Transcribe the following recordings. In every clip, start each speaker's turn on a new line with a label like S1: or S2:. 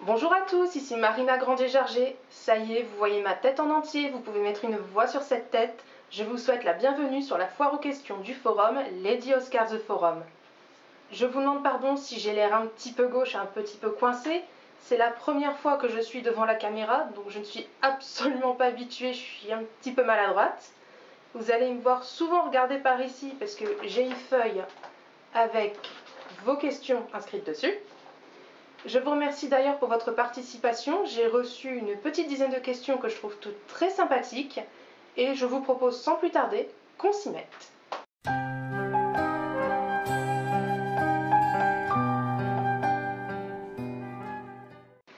S1: Bonjour à tous, ici Marina Grandier-Jarget. Ça y est, vous voyez ma tête en entier, vous pouvez mettre une voix sur cette tête. Je vous souhaite la bienvenue sur la foire aux questions du forum Lady Oscar The Forum. Je vous demande pardon si j'ai l'air un petit peu gauche, un petit peu coincée. C'est la première fois que je suis devant la caméra, donc je ne suis absolument pas habituée, je suis un petit peu maladroite. Vous allez me voir souvent regarder par ici parce que j'ai une feuille avec vos questions inscrites dessus. Je vous remercie d'ailleurs pour votre participation. J'ai reçu une petite dizaine de questions que je trouve toutes très sympathiques et je vous propose sans plus tarder qu'on s'y mette.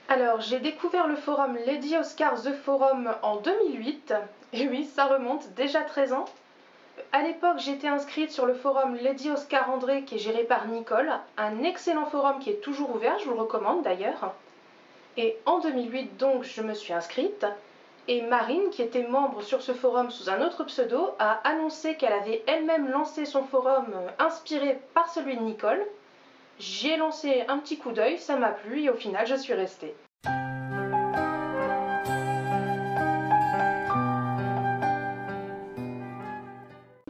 S1: Alors, j'ai découvert le forum Lady Oscar The Forum en 2008. Et oui, ça remonte, déjà 13 ans. À l'époque, j'étais inscrite sur le forum Lady Oscar André qui est géré par Nicole, un excellent forum qui est toujours ouvert, je vous le recommande d'ailleurs. Et en 2008, donc, je me suis inscrite. Et Marine, qui était membre sur ce forum sous un autre pseudo, a annoncé qu'elle avait elle-même lancé son forum inspiré par celui de Nicole. J'y ai lancé un petit coup d'œil, ça m'a plu et au final, je suis restée.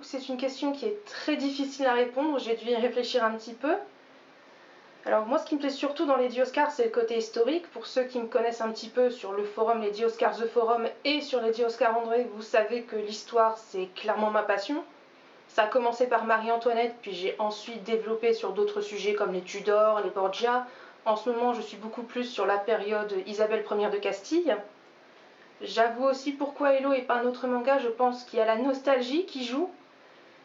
S1: C'est une question qui est très difficile à répondre, j'ai dû y réfléchir un petit peu. Alors moi, ce qui me plaît surtout dans Lady Oscar, c'est le côté historique. Pour ceux qui me connaissent un petit peu sur le forum Lady Oscar The Forum et sur Lady Oscar André, vous savez que l'histoire, c'est clairement ma passion. Ça a commencé par Marie-Antoinette, puis j'ai ensuite développé sur d'autres sujets comme les Tudors, les Borgia. En ce moment, je suis beaucoup plus sur la période Isabelle Ier de Castille. J'avoue aussi pourquoi Hello et pas un autre manga, je pense qu'il y a la nostalgie qui joue.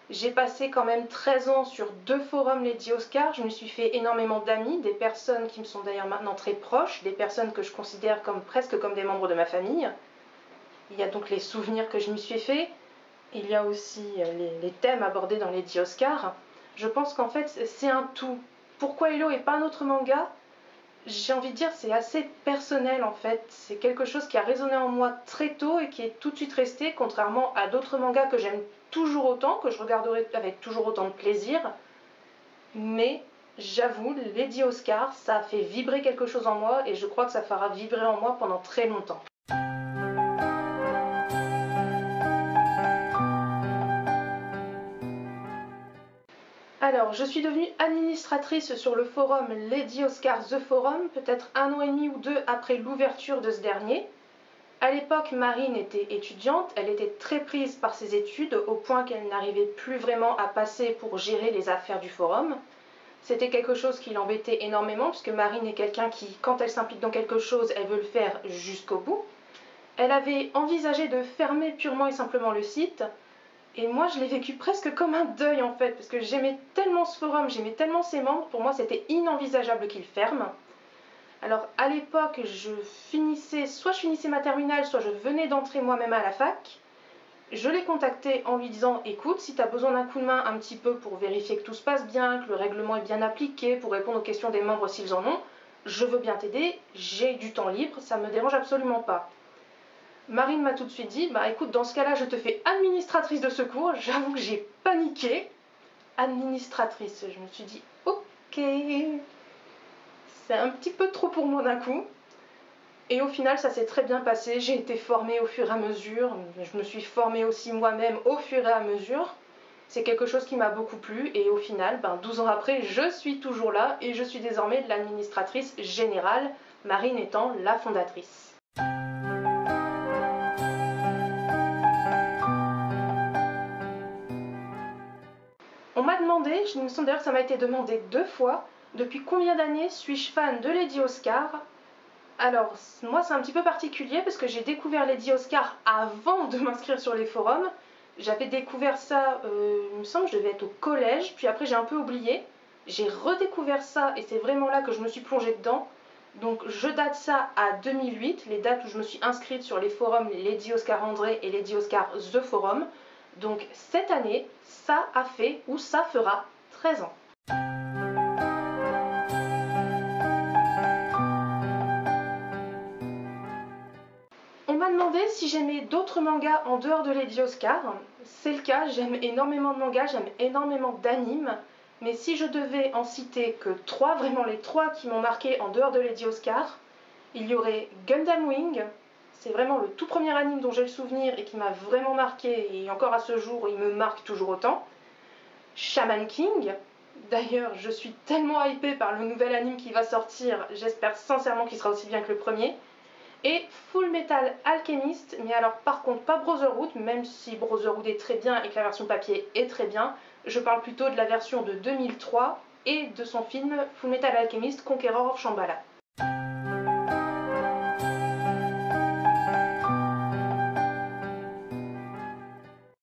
S1: J'ai passé quand même 13 ans sur 2 forums Lady Oscar, je me suis fait énormément d'amis, des personnes qui me sont d'ailleurs maintenant très proches, des personnes que je considère presque comme des membres de ma famille. Il y a donc les souvenirs que je m'y suis fait, il y a aussi les thèmes abordés dans Lady Oscar. Je pense qu'en fait c'est un tout. Pourquoi Hello et pas un autre manga? J'ai envie de dire c'est assez personnel en fait, c'est quelque chose qui a résonné en moi très tôt et qui est tout de suite resté, contrairement à d'autres mangas que j'aime toujours autant, que je regarderai avec toujours autant de plaisir. Mais j'avoue, Lady Oscar, ça a fait vibrer quelque chose en moi et je crois que ça fera vibrer en moi pendant très longtemps. Alors, je suis devenue administratrice sur le forum Lady Oscar The Forum, peut-être 1 an et demi ou 2 après l'ouverture de ce dernier. À l'époque, Marine était étudiante, elle était très prise par ses études au point qu'elle n'arrivait plus vraiment à passer pour gérer les affaires du forum. C'était quelque chose qui l'embêtait énormément puisque Marine est quelqu'un qui, quand elle s'implique dans quelque chose, elle veut le faire jusqu'au bout. Elle avait envisagé de fermer purement et simplement le site. Et moi, je l'ai vécu presque comme un deuil en fait, parce que j'aimais tellement ce forum, j'aimais tellement ses membres, pour moi c'était inenvisageable qu'il ferme. Alors à l'époque, soit je finissais ma terminale, soit je venais d'entrer moi-même à la fac. Je l'ai contacté en lui disant, écoute, si tu as besoin d'un coup de main un petit peu pour vérifier que tout se passe bien, que le règlement est bien appliqué, pour répondre aux questions des membres s'ils en ont, je veux bien t'aider, j'ai du temps libre, ça me dérange absolument pas. Marine m'a tout de suite dit, bah écoute, dans ce cas-là, je te fais administratrice de secours. J'avoue que j'ai paniqué. Administratrice, je me suis dit, ok, c'est un petit peu trop pour moi d'un coup. Et au final, ça s'est très bien passé. J'ai été formée au fur et à mesure. Je me suis formée aussi moi-même au fur et à mesure. C'est quelque chose qui m'a beaucoup plu. Et au final, 12 ans après, je suis toujours là et je suis désormais l'administratrice générale, Marine étant la fondatrice. On m'a demandé, il me semble d'ailleurs que ça m'a été demandé 2 fois, depuis combien d'années suis-je fan de Lady Oscar? Alors, moi c'est un petit peu particulier parce que j'ai découvert Lady Oscar avant de m'inscrire sur les forums. J'avais découvert ça, il me semble que je devais être au collège, puis après j'ai un peu oublié. J'ai redécouvert ça et c'est vraiment là que je me suis plongée dedans. Donc je date ça à 2008, les dates où je me suis inscrite sur les forums Lady Oscar André et Lady Oscar The Forum. Donc cette année, ça a fait ou ça fera 13 ans. On m'a demandé si j'aimais d'autres mangas en dehors de Lady Oscar. C'est le cas, j'aime énormément de mangas, j'aime énormément d'animes. Mais si je devais en citer que 3, vraiment les 3 qui m'ont marqué en dehors de Lady Oscar, Il y aurait Gundam Wing, c'est vraiment le tout premier anime dont j'ai le souvenir et qui m'a vraiment marqué, et encore à ce jour il me marque toujours autant. Shaman King, d'ailleurs je suis tellement hypée par le nouvel anime qui va sortir, j'espère sincèrement qu'il sera aussi bien que le premier. Et Full Metal Alchemist, mais alors par contre pas Brotherhood, même si Brotherhood est très bien et que la version papier est très bien, je parle plutôt de la version de 2003 et de son film Full Metal Alchemist Conqueror of Shambhala.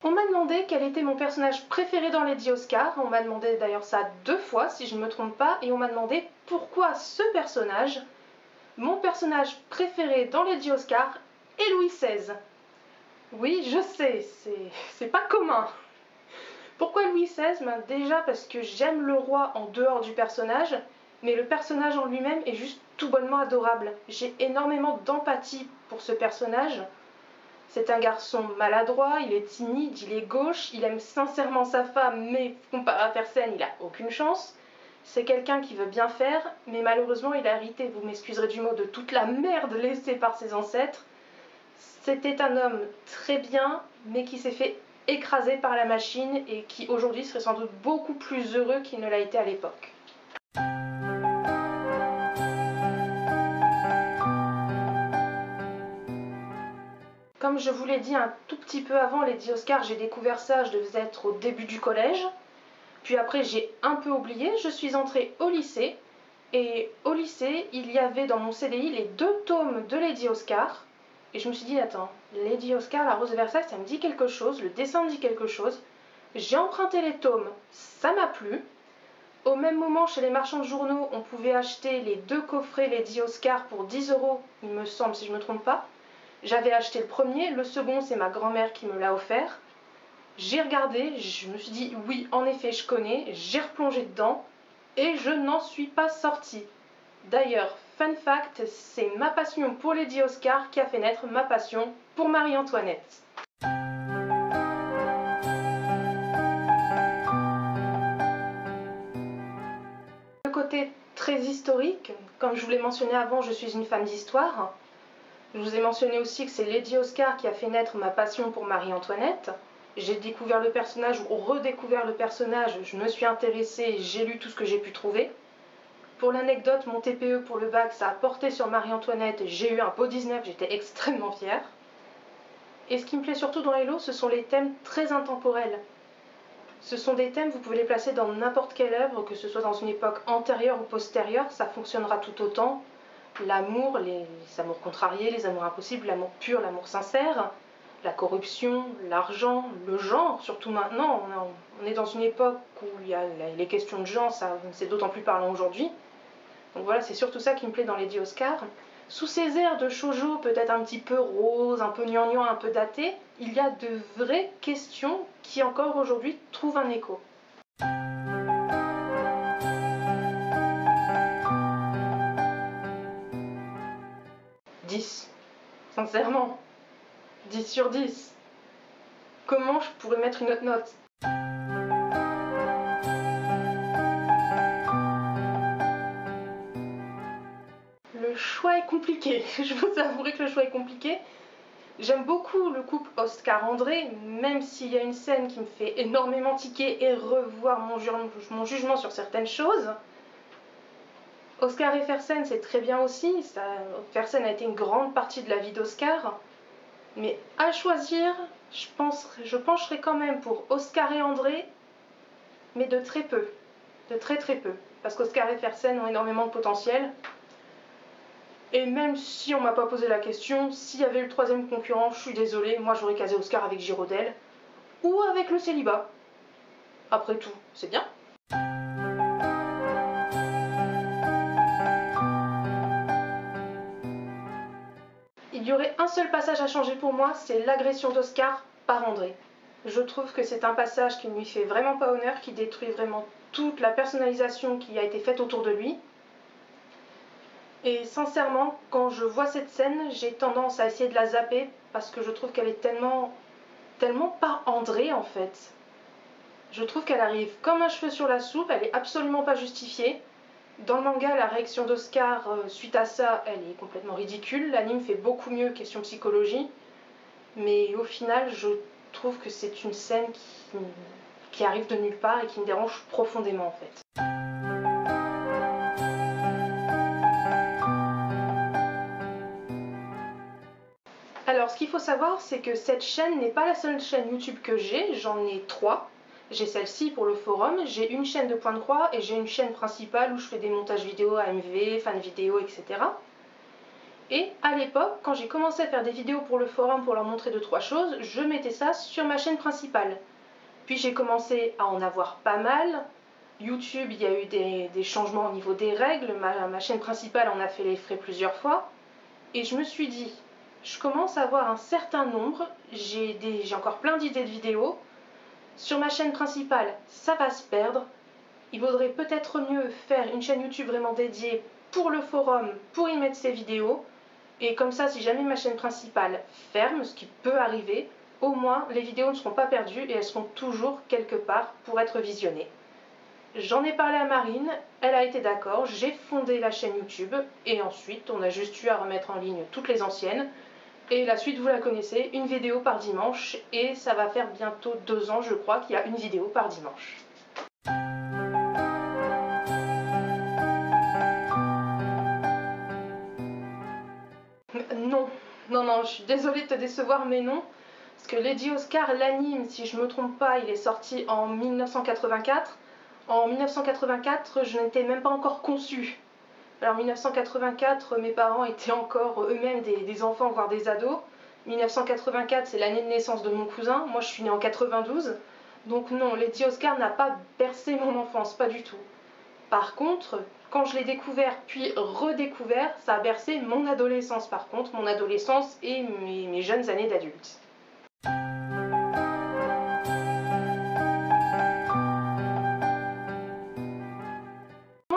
S1: On m'a demandé quel était mon personnage préféré dans Lady Oscar, on m'a demandé d'ailleurs ça 2 fois si je ne me trompe pas, et on m'a demandé pourquoi ce personnage. Mon personnage préféré dans Lady Oscar est Louis XVI. Oui, je sais, c'est pas commun. Pourquoi Louis XVI? Déjà parce que j'aime le roi en dehors du personnage, mais le personnage en lui-même est juste tout bonnement adorable. J'ai énormément d'empathie pour ce personnage. C'est un garçon maladroit, il est timide, il est gauche, il aime sincèrement sa femme, mais comparé à Fersen, il a aucune chance. C'est quelqu'un qui veut bien faire, mais malheureusement il a hérité, vous m'excuserez du mot, de toute la merde laissée par ses ancêtres. C'était un homme très bien, mais qui s'est fait écraser par la machine et qui aujourd'hui serait sans doute beaucoup plus heureux qu'il ne l'a été à l'époque. Comme je vous l'ai dit un tout petit peu avant Lady Oscar, j'ai découvert ça, je devais être au début du collège. Puis après j'ai un peu oublié, je suis entrée au lycée. Et au lycée, il y avait dans mon CDI les 2 tomes de Lady Oscar. Et je me suis dit, attends, Lady Oscar, la Rose de Versailles, ça me dit quelque chose, le dessin me dit quelque chose. J'ai emprunté les tomes, ça m'a plu. Au même moment, chez les marchands de journaux, on pouvait acheter les 2 coffrets Lady Oscar pour 10 €, il me semble, si je ne me trompe pas. J'avais acheté le premier, le second, c'est ma grand-mère qui me l'a offert. J'ai regardé, je me suis dit, oui, en effet, je connais, j'ai replongé dedans, et je n'en suis pas sortie. D'ailleurs, fun fact, c'est ma passion pour Lady Oscar qui a fait naître ma passion pour Marie-Antoinette. Le côté très historique, comme je vous l'ai mentionné avant, je suis une femme d'histoire. Je vous ai mentionné aussi que c'est Lady Oscar qui a fait naître ma passion pour Marie-Antoinette. J'ai découvert le personnage ou redécouvert le personnage, je me suis intéressée, j'ai lu tout ce que j'ai pu trouver. Pour l'anecdote, mon TPE pour le bac, ça a porté sur Marie-Antoinette, j'ai eu un beau 19, j'étais extrêmement fière. Et ce qui me plaît surtout dans Hello, ce sont les thèmes très intemporels. Ce sont des thèmes, vous pouvez les placer dans n'importe quelle œuvre, que ce soit dans une époque antérieure ou postérieure, ça fonctionnera tout autant. L'amour, les amours contrariés, les amours impossibles, l'amour pur, l'amour sincère, la corruption, l'argent, le genre, surtout maintenant, on est dans une époque où il y a les questions de genre, c'est d'autant plus parlant aujourd'hui. Donc voilà, c'est surtout ça qui me plaît dans Lady Oscar. Sous ces airs de shoujo, peut-être un petit peu rose, un peu gnangnan, un peu daté, il y a de vraies questions qui encore aujourd'hui trouvent un écho. « 10. Sincèrement. 10 sur 10. Comment je pourrais mettre une autre note ? Le choix est compliqué, je vous avouerai que le choix est compliqué. J'aime beaucoup le couple Oscar-André, même s'il y a une scène qui me fait énormément tiquer et revoir mon jugement sur certaines choses. Oscar et Fersen, c'est très bien aussi. Fersen a été une grande partie de la vie d'Oscar. Mais à choisir, je pencherai quand même pour Oscar et André, mais de très peu. De très très peu. Parce qu'Oscar et Fersen ont énormément de potentiel. Et même si on m'a pas posé la question, s'il y avait eu le 3e concurrent, je suis désolée, moi j'aurais casé Oscar avec Girodel. Ou avec le célibat. Après tout, c'est bien. Il y aurait un seul passage à changer pour moi, c'est l'agression d'Oscar par André. Je trouve que c'est un passage qui ne lui fait vraiment pas honneur, qui détruit vraiment toute la personnalisation qui a été faite autour de lui. Et sincèrement, quand je vois cette scène, j'ai tendance à essayer de la zapper parce que je trouve qu'elle est tellement pas André en fait. Je trouve qu'elle arrive comme un cheveu sur la soupe, elle est absolument pas justifiée. Dans le manga, la réaction d'Oscar suite à ça, elle est complètement ridicule. L'anime fait beaucoup mieux question psychologie, mais au final, je trouve que c'est une scène qui arrive de nulle part et qui me dérange profondément en fait. Alors, ce qu'il faut savoir, c'est que cette chaîne n'est pas la seule chaîne YouTube que j'ai, j'en ai 3. J'ai celle-ci pour le forum, j'ai une chaîne de point de croix et j'ai une chaîne principale où je fais des montages vidéo, AMV, fan vidéo, etc. Et à l'époque, quand j'ai commencé à faire des vidéos pour le forum pour leur montrer 2-3 choses, je mettais ça sur ma chaîne principale. Puis j'ai commencé à en avoir pas mal. YouTube, il y a eu des changements au niveau des règles, ma chaîne principale en a fait les frais plusieurs fois. Et je me suis dit, je commence à avoir un certain nombre, j'ai encore plein d'idées de vidéos. Sur ma chaîne principale, ça va se perdre. Il vaudrait peut-être mieux faire une chaîne YouTube vraiment dédiée pour le forum, pour y mettre ces vidéos. Et comme ça, si jamais ma chaîne principale ferme, ce qui peut arriver, au moins les vidéos ne seront pas perdues et elles seront toujours quelque part pour être visionnées. J'en ai parlé à Marine, elle a été d'accord, j'ai fondé la chaîne YouTube et ensuite on a juste eu à remettre en ligne toutes les anciennes. Et la suite, vous la connaissez, une vidéo par dimanche, et ça va faire bientôt 2 ans, je crois, qu'il y a une vidéo par dimanche. Non, je suis désolée de te décevoir, mais non. Parce que Lady Oscar, l'anime, si je ne me trompe pas, il est sorti en 1984. En 1984, je n'étais même pas encore conçue. Alors 1984, mes parents étaient encore eux-mêmes des enfants, voire des ados. 1984, c'est l'année de naissance de mon cousin. Moi, je suis née en 92. Donc non, Lady Oscar n'a pas bercé mon enfance, pas du tout. Par contre, quand je l'ai découvert puis redécouvert, ça a bercé mon adolescence par contre, mon adolescence et mes jeunes années d'adulte.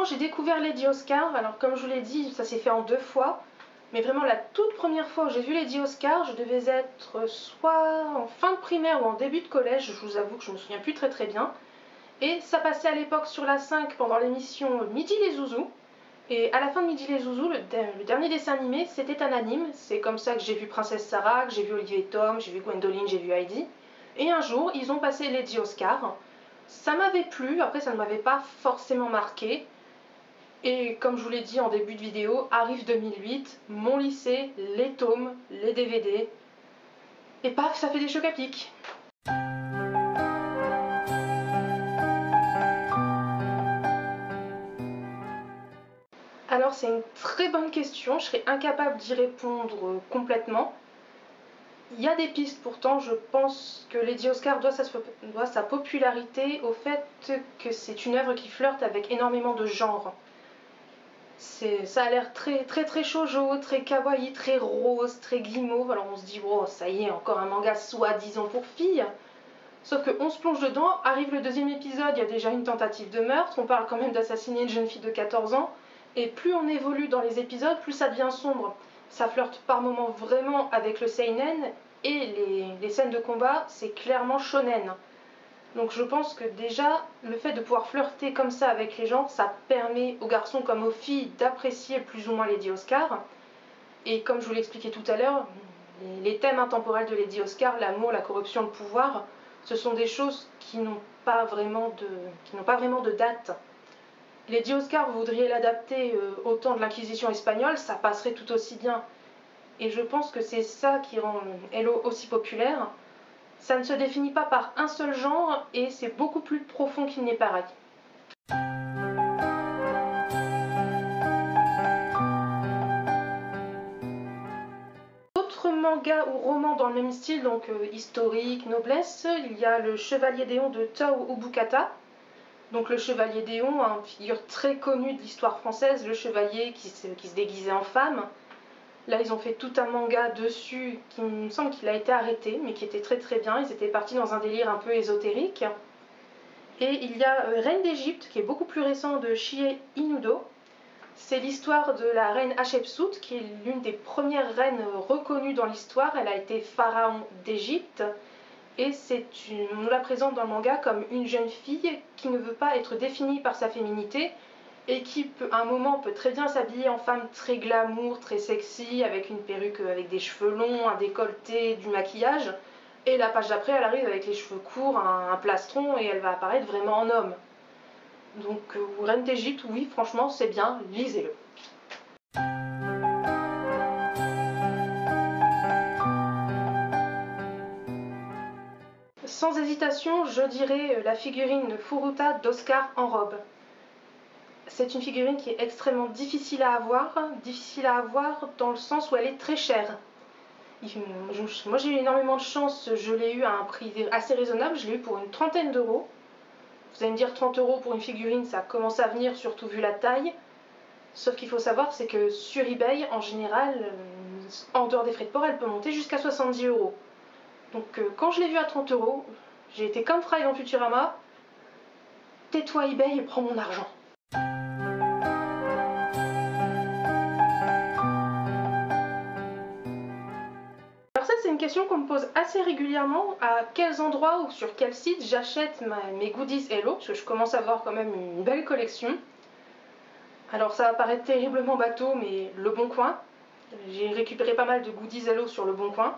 S1: J'ai découvert Lady Oscar, alors comme je vous l'ai dit, ça s'est fait en 2 fois, mais vraiment la toute première fois où j'ai vu Lady Oscar, je devais être soit en fin de primaire ou en début de collège, je vous avoue que je ne me souviens plus très bien, et ça passait à l'époque sur la 5 pendant l'émission Midi les Zouzous, et à la fin de Midi les Zouzous, le dernier dessin animé, c'était un anime, c'est comme ça que j'ai vu Princesse Sarah, que j'ai vu Olivier et Tom, j'ai vu Gwendoline, j'ai vu Heidi, et un jour, ils ont passé Lady Oscar, ça m'avait plu, après ça ne m'avait pas forcément marqué. Et comme je vous l'ai dit en début de vidéo, arrive 2008, mon lycée, les tomes, les DVD, et paf, ça fait des chocs à pic. Alors c'est une très bonne question, je serais incapable d'y répondre complètement. Il y a des pistes pourtant, je pense que Lady Oscar doit sa popularité au fait que c'est une œuvre qui flirte avec énormément de genres. Ça a l'air très shoujo, très kawaii, très rose, très guimauve. Alors on se dit, oh ça y est, encore un manga soi-disant pour filles. Sauf qu'on se plonge dedans, arrive le 2e épisode, il y a déjà une tentative de meurtre, on parle quand même d'assassiner une jeune fille de 14 ans. Et plus on évolue dans les épisodes, plus ça devient sombre. Ça flirte par moments vraiment avec le seinen, et les scènes de combat, c'est clairement shonen. Donc je pense que déjà, le fait de pouvoir flirter comme ça avec les gens, ça permet aux garçons comme aux filles d'apprécier plus ou moins Lady Oscar. Et comme je vous l'expliquais tout à l'heure, les thèmes intemporels de Lady Oscar, l'amour, la corruption, le pouvoir, ce sont des choses qui n'ont pas vraiment de date. Lady Oscar, vous voudriez l'adapter au temps de l'Inquisition espagnole, ça passerait tout aussi bien. Et je pense que c'est ça qui rend Hello aussi populaire. Ça ne se définit pas par un seul genre et c'est beaucoup plus profond qu'il n'est pareil. D'autres mangas ou romans dans le même style, donc historique, noblesse, il y a le Chevalier d'Éon de Tao Obokata. Donc le Chevalier d'Éon, une figure très connue de l'histoire française, le chevalier qui se déguisait en femme. Là, ils ont fait tout un manga dessus qui me semble qu'il a été arrêté, mais qui était très bien. Ils étaient partis dans un délire un peu ésotérique. Et il y a Reine d'Égypte, qui est beaucoup plus récent, de Chie Inudo. C'est l'histoire de la reine Hatshepsut, qui est l'une des premières reines reconnues dans l'histoire. Elle a été pharaon d'Égypte. Et on nous la présente dans le manga comme une jeune fille qui ne veut pas être définie par sa féminité, et qui à un moment peut très bien s'habiller en femme très glamour, très sexy, avec une perruque, avec des cheveux longs, un décolleté, du maquillage, et la page d'après elle arrive avec les cheveux courts, un plastron, et elle va apparaître vraiment en homme. Donc Reine d'Égypte, oui, franchement c'est bien, lisez-le. Sans hésitation, je dirais la figurine Furuta d'Oscar en robe. C'est une figurine qui est extrêmement difficile à avoir dans le sens où elle est très chère. Moi j'ai eu énormément de chance, je l'ai eu à un prix assez raisonnable, je l'ai eu pour une trentaine d'euros. Vous allez me dire 30 euros pour une figurine, ça commence à venir, surtout vu la taille. Sauf qu'il faut savoir, c'est que sur eBay, en général, en dehors des frais de port, elle peut monter jusqu'à 70 euros. Donc quand je l'ai vue à 30 euros, j'ai été comme Fry dans Futurama, tais-toi eBay et prends mon argent. Alors ça c'est une question qu'on me pose assez régulièrement, à quels endroits ou sur quel site j'achète mes goodies Hello, parce que je commence à avoir quand même une belle collection. Alors ça va paraître terriblement bateau, mais Le Bon Coin. J'ai récupéré pas mal de goodies Hello sur Le Bon Coin.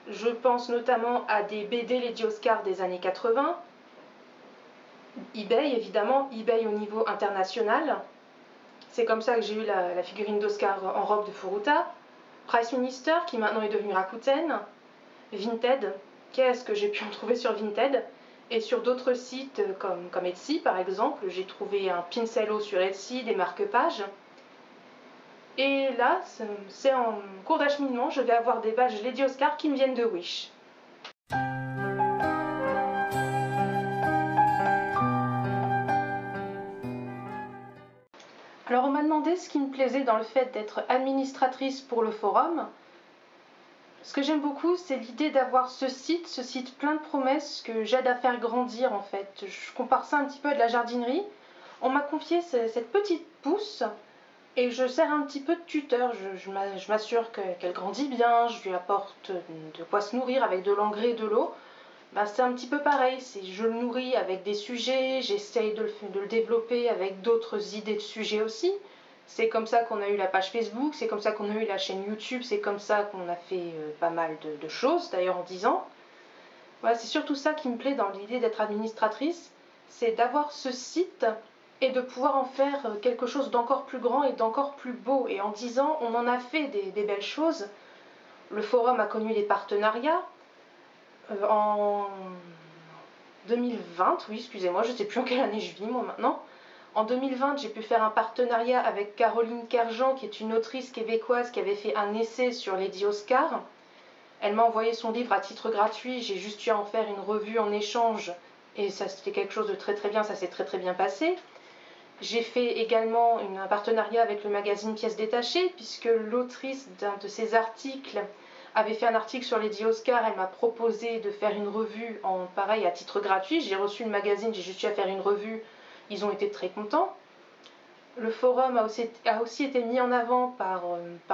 S1: Je pense notamment à des BD Lady Oscar des années 80. eBay évidemment, eBay au niveau international. C'est comme ça que j'ai eu la figurine d'Oscar en robe de Furuta. Price Minister qui maintenant est devenu Rakuten. Vinted, qu'est-ce que j'ai pu en trouver sur Vinted. Et sur d'autres sites comme Etsy par exemple, j'ai trouvé un Pincello sur Etsy, des marque-pages. Et là, c'est en cours d'acheminement, je vais avoir des badges Lady Oscar qui me viennent de Wish. Alors on m'a demandé ce qui me plaisait dans le fait d'être administratrice pour le forum. Ce que j'aime beaucoup, c'est l'idée d'avoir ce site plein de promesses que j'aide à faire grandir en fait. Je compare ça un petit peu à de la jardinerie. On m'a confié cette petite pousse et je sers un petit peu de tuteur. Je m'assure qu'elle grandit bien, je lui apporte de quoi se nourrir avec de l'engrais et de l'eau. C'est un petit peu pareil, je le nourris avec des sujets, j'essaye de le développer avec d'autres idées de sujets aussi. C'est comme ça qu'on a eu la page Facebook, c'est comme ça qu'on a eu la chaîne YouTube, c'est comme ça qu'on a fait pas mal de choses, d'ailleurs en 10 ans. Voilà, c'est surtout ça qui me plaît dans l'idée d'être administratrice, c'est d'avoir ce site et de pouvoir en faire quelque chose d'encore plus grand et d'encore plus beau. Et en 10 ans, on en a fait des belles choses. Le forum a connu des partenariats. En 2020, oui, excusez-moi, je ne sais plus en quelle année je vis moi maintenant. En 2020, j'ai pu faire un partenariat avec Caroline Kerjean, qui est une autrice québécoise qui avait fait un essai sur Lady Oscar. Elle m'a envoyé son livre à titre gratuit, j'ai juste eu à en faire une revue en échange, et ça c'était quelque chose de très très bien, ça s'est très très bien passé. J'ai fait également un partenariat avec le magazine Pièces détachées, puisque l'autrice d'un de ses articles avait fait un article sur Lady Oscar, elle m'a proposé de faire une revue en pareil à titre gratuit. J'ai reçu le magazine, j'ai juste eu à faire une revue, ils ont été très contents. Le forum a aussi été mis en avant par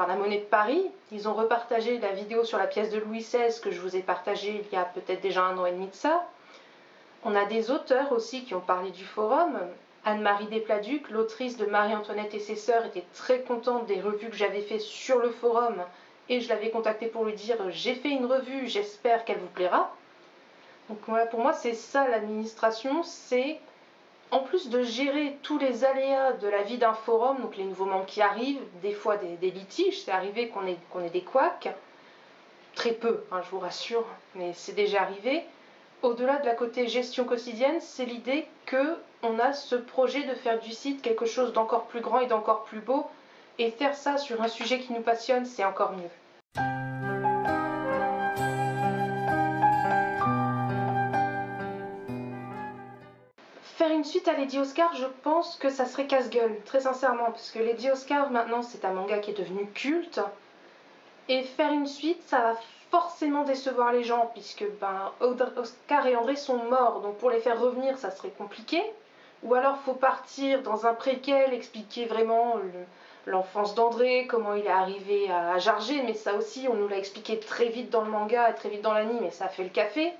S1: la Monnaie de Paris. Ils ont repartagé la vidéo sur la pièce de Louis XVI que je vous ai partagée il y a peut-être déjà 1 an et demi de ça. On a des auteurs aussi qui ont parlé du forum. Anne-Marie Despladuc, l'autrice de Marie-Antoinette et ses sœurs, était très contente des revues que j'avais faites sur le forum et je l'avais contactée pour lui dire j'ai fait une revue, j'espère qu'elle vous plaira. Donc voilà, pour moi c'est ça l'administration, c'est en plus de gérer tous les aléas de la vie d'un forum, donc les nouveaux membres qui arrivent, des fois des litiges, c'est arrivé qu'on ait des couacs, très peu, hein, je vous rassure, mais c'est déjà arrivé. Au-delà de la côté gestion quotidienne, c'est l'idée qu'on a ce projet de faire du site quelque chose d'encore plus grand et d'encore plus beau, et faire ça sur un sujet qui nous passionne, c'est encore mieux. Faire une suite à Lady Oscar, je pense que ça serait casse-gueule, très sincèrement, parce que Lady Oscar, maintenant, c'est un manga qui est devenu culte, et faire une suite, ça va forcément décevoir les gens, puisque Oscar et André sont morts, donc pour les faire revenir, ça serait compliqué. Ou alors faut partir dans un préquel, expliquer vraiment l'enfance d'André, comment il est arrivé à Jargé, mais ça aussi, on nous l'a expliqué très vite dans le manga et très vite dans l'anime, et ça a fait le café.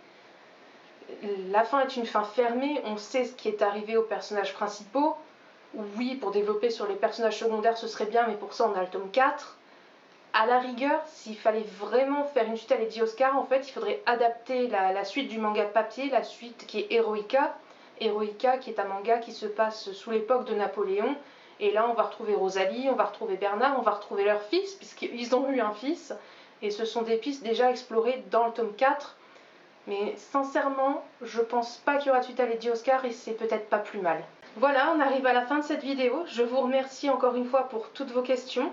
S1: La fin est une fin fermée, on sait ce qui est arrivé aux personnages principaux. oui, pour développer sur les personnages secondaires, ce serait bien, mais pour ça, on a le tome 4. À la rigueur, s'il fallait vraiment faire une suite à Lady Oscar, en fait, il faudrait adapter la suite du manga papier, la suite qui est Heroica. Heroica, qui est un manga qui se passe sous l'époque de Napoléon. Et là, on va retrouver Rosalie, on va retrouver Bernard, on va retrouver leur fils, puisqu'ils ont eu un fils. Et ce sont des pistes déjà explorées dans le tome 4. Mais sincèrement, je pense pas qu'il y aura de suite à Lady Oscar et c'est peut-être pas plus mal. Voilà, on arrive à la fin de cette vidéo. Je vous remercie encore une fois pour toutes vos questions.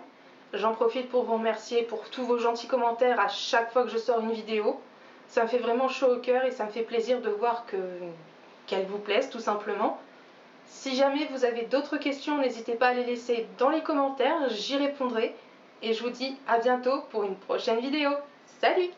S1: J'en profite pour vous remercier pour tous vos gentils commentaires à chaque fois que je sors une vidéo. Ça me fait vraiment chaud au cœur et ça me fait plaisir de voir qu'elle vous plaise tout simplement. Si jamais vous avez d'autres questions, n'hésitez pas à les laisser dans les commentaires, j'y répondrai. Et je vous dis à bientôt pour une prochaine vidéo. Salut!